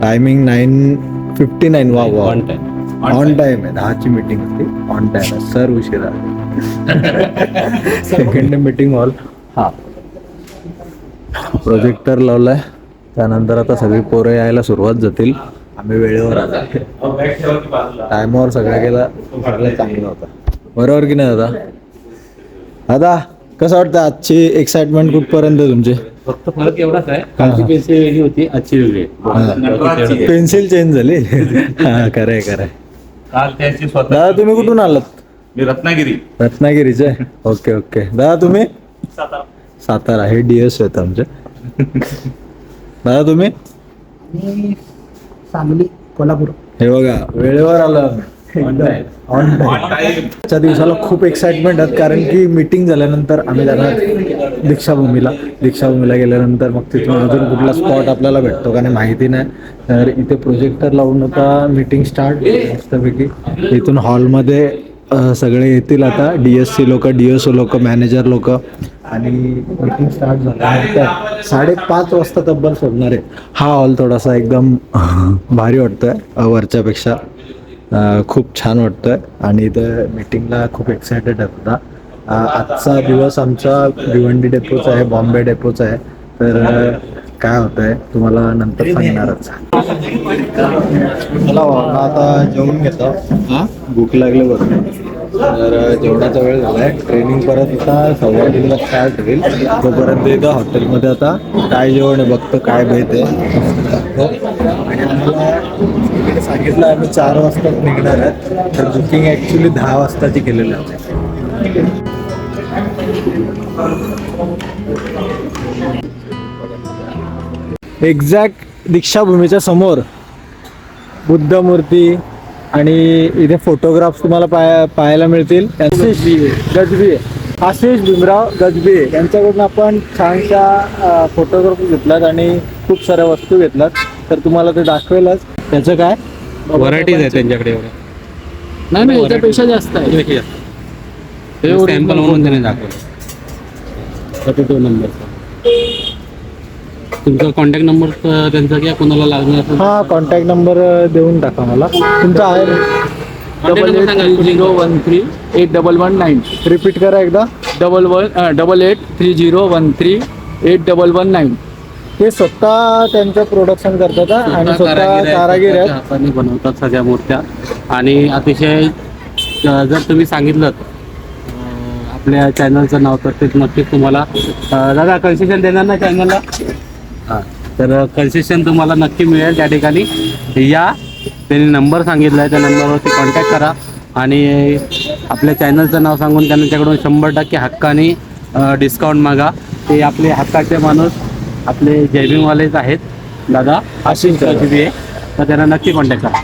Timing 9:59. वा वा, on time आहे. 10ची मीटिंग होती, ऑन टाइम आहे. सर उशिरा. Second meeting hall. हा, प्रोजेक्टर लावलाय. त्यानंतर आता सगळी पोरं यायला सुरुवात जातील. आम्ही वेळेवर आलो, टायमावर सगळं केलं, सगळं चांगलं होतं. बरोबर की नाही दादा? दादा कसं वाटतं आजची एक्साइटमेंट कुठपर्यंत तुमची? फक्त फरक एवढाच आहे, कालची पेन्सिल वेगळी होती, आजची वेगळी आहे. पेन्सिल चेंज झाली. हा, खरंय खरंय. काल त्याची स्वतः. दादा तुम्ही कुठून आलात? मी रत्नागिरी. रत्नागिरीचे. Okay okay. दादा तुम्ही? सातारा. हे DS आहेत आमचे. दादा तुम्ही? सांगली, कोल्हापूर. हे बघा, वेळेवर आलं. आजच्या दिवसाला खूप एक्साइटमेंट आहेत, कारण की मीटिंग झाल्यानंतर आम्ही जाणार दीक्षाभूमीला गेल्यानंतर मग तिथून अजून कुठला स्पॉट आपल्याला भेटतो का नाही माहिती नाही. तर इथे प्रोजेक्टर लावून आता मीटिंग स्टार्ट मस्तपैकी. इथून हॉलमध्ये सगळे येतील आता, DSC लोक, DSO लोक, मॅनेजर लोक, आणि मीटिंग स्टार्ट झाल्यानंतर 5:30 वाजता तब्बल सोडणार आहे. हा हॉल थोडासा एकदम भारी वाटतोय वरच्या पेक्षा. खूप छान वाटतंय आणि इथं मीटिंगला खूप एक्सायटेड आहे आता. आजचा दिवस आमचा भिवंडी डेपोचा आहे, बॉम्बे डेपोचा आहे. तर काय होत आहे तुम्हाला नंतर सांगणारच. चला आता जेवून घेतो, भूक लागले बरं. तर जेवणाचा वेळ झालाय. ट्रेनिंग परत आता 3:15 स्टार्ट होईल. तोपर्यंत इथं हॉटेलमध्ये आता काय जेवण आहे बघतो, काय भेट आहे. आणि आम्हाला सांगितलं आम्ही 4 वाजता निघणार आहेत. तर बुकिंग ॲक्च्युली 10 वाजताची केलेली आहे. एक्झॅक्ट दीक्षाभूमीच्या समोर बुद्ध मूर्ती आणि इथे फोटोग्राफ्स तुम्हाला पाहायला मिळतील. आशिष भीमराव गजबी यांच्याकडून आपण छानशा फोटोग्राफ घेतलात आणि खूप साऱ्या वस्तू घेतलात. तर तुम्हाला ते दाखवेलच. त्याचं काय व्हरायटीज आहे त्यांच्याकडे एवढ्या. नाही, याच्यापेक्षा जास्त आहे. सॅम्पल म्हणून त्याने दाखवलं. 32 नंबरचा तुमचा कॉन्टॅक्ट नंबर त्यांचा किंवा कोणाला लागणार असेल? हा, कॉन्टॅक्ट नंबर देऊन टाका मला. तुमचा आहे 8830138119. रिपीट करा एकदा. 8830138119. ते स्वतः त्यांचं प्रोडक्शन करतात आणि स्वतः कारागीर आहेत. हाताने बनवतात सगळ्या मूर्त्या. आणि अतिशय जर तुम्ही सांगितलं आपल्या चॅनलचं नाव तर ते नक्कीच तुम्हाला दादा कन्सेशन देणार ना चॅनलला? हां, तर कन्सेशन तुम्हाला नक्की मिळेल त्या ठिकाणी. या, त्यांनी नंबर सांगितला आहे, त्या नंबरवरती कॉन्टॅक्ट करा आणि आपल्या चॅनलचं नाव सांगून त्यांच्याकडून 100% हक्काने डिस्काउंट मागा. ते आपले हक्काचे माणूस आपले जयभीमवालेच आहेत दादा, आशिष गजबी आहे. तर त्यांना नक्की कॉन्टॅक्ट करा.